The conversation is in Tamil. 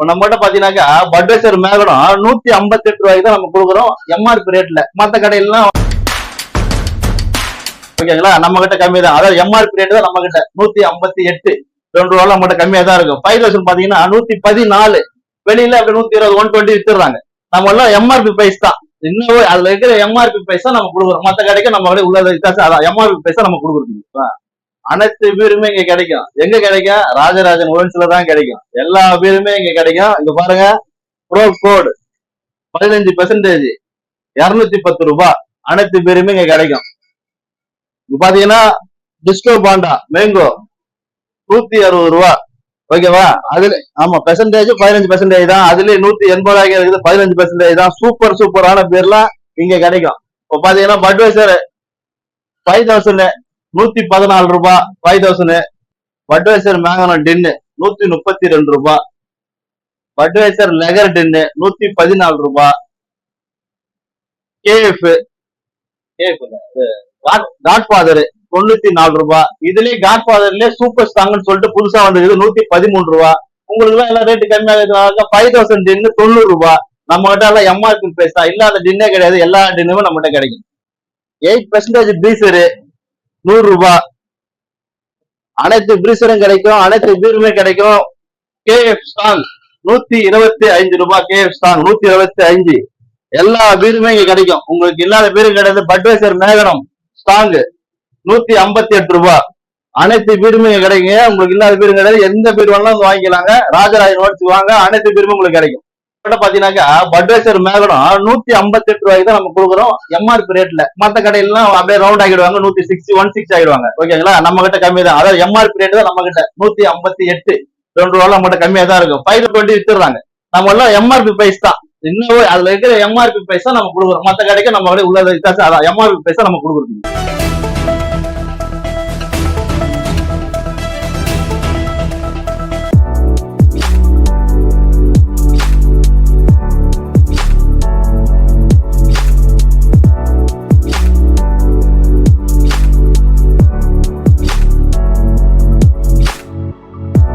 இப்ப நம்ம கிட்ட பாத்தீங்கன்னாக்கா பட்வைசர் மேகனம் 158 ரூபாய்க்கு தான் நம்ம கொடுக்குறோம் எம்ஆர்பி ரேட்ல. மத்த கடையிலாம் ஓகேங்களா நம்ம கிட்ட கம்மி தான். அதாவது எம்ஆர்பி ரேட் தான் நம்ம கிட்ட 158, 2 ரூபாய் நம்ம கிட்ட கம்மியா தான் இருக்கும். 5000 பாத்தீங்கன்னா 114, வெளியில அப்படி 120, 120 வித்துறாங்க. நம்ம எல்லாம் எம்ஆர்பி பிரைஸ் தான். இன்னும் அதுல இருக்கிற எம்ஆர்பி பிரைஸ் தான் நம்ம கொடுக்குறோம். மத்த கடைக்கு நம்ம உள்ள வித்தியாசம் அதான் எம்ஆர்பி பிரைஸ் தான் நம்ம கொடுக்குறோம். அனைத்து பீருமே இங்க கிடைக்கும். எங்க கிடைக்கும்? ராஜராஜன் ஒயின்ஸ்ல தான் கிடைக்கும். எல்லா பீருமே இங்க கிடைக்கும். இங்க பாருங்க, ப்ரோ கோட் 15%, 210 ரூபாய். அனைத்து பீருமே இங்க கிடைக்கும். இங்க பாத்தீங்கன்னா டிஸ்கோ பாண்டா மேங்கோ 160 ரூபாய். ஓகேவா? அதுல ஆமா பெர்சன்டேஜ் 15% தான். அதுல 180 இருக்குது, 15% தான். சூப்பரான பீர்லாம் இங்க கிடைக்கும். இப்ப பாத்தீங்கன்னா பட்வைசர் 5000 114 ரூபாய் 5000. பட்வைசர் மேங்கனம் டின்னு 132 ரூபாய். பட்வைசர் லெகர் டின்னு 114 ரூபாய். கேஎஃப் காட்ஃபாதர் 94 ரூபாய். இதுலயே காட்ஃபாதர்லயே சூப்பர் ஸ்ட்ராங்னு சொல்லிட்டு புதுசா வந்திருக்கு 113 ரூபாய். உங்களுக்கு எல்லாம் எல்லாம் ரேட்டு கம்மியாக 5000 டின்னு 90 ரூபாய். நம்ம கிட்ட எல்லாம் எம்ஆர்பி பிரைஸ் தான். இல்லாத டின்னே கிடையாது. எல்லா டின்னுமே நம்ம கிட்ட கிடைக்கும். 8% பிரீசரு 100 ரூபாய். அனைத்து பிரீசரும் கிடைக்கும். அனைத்து பீருமே கிடைக்கும். கேஎஃப் ஸ்ட்ராங் 125 ரூபாய். KF strong 125. எல்லா பீருமே இங்க கிடைக்கும். உங்களுக்கு இல்லாத பீரும் கிடையாது. பட்வைசர் மேகனம் ஸ்ட்ராங் 158 ரூபாய். அனைத்து பீருமே இங்க கிடைக்குங்க. உங்களுக்கு இல்லாத பீரும் கிடையாது. எந்த பீர் வேணாலும் வாங்கிக்கலாங்க. ராஜராஜன் நோட்ஸ் வாங்க, அனைத்து பீருமே உங்களுக்கு கிடைக்கும். பாத்தீங்கன்னாக்கா பட்வைசர் மேகனம் 158 ரூபாய்க்கு தான் நம்ம கொடுக்குறோம் எம்ஆர்பி ரேட்ல. மத்த கடையிலாம் அப்படியே ரவுண்ட் ஆகிடுவாங்க, 160, 160 ஆகிடுவாங்க. ஓகேங்களா? நம்ம கிட்ட கம்மி தான். அதாவது எம்ஆர்பி ரேட் தான் நம்ம கிட்ட 158, 2 ரூபாய் நம்ம கிட்ட கம்மியா தான் இருக்கும். 520 வித்துறாங்க. நம்ம எல்லாம் எம்ஆர்பி பிரைஸ் தான். இன்னும் அதுல இருக்கிற எம்ஆர்பி பிரைஸ் தான் நம்ம கொடுக்குறோம். மத்த கடைக்கு நம்ம உள்ள வித்தியாசம் அதான் எம்ஆர்பி பிரைஸ் தான் நம்ம கொடுக்குறோம்.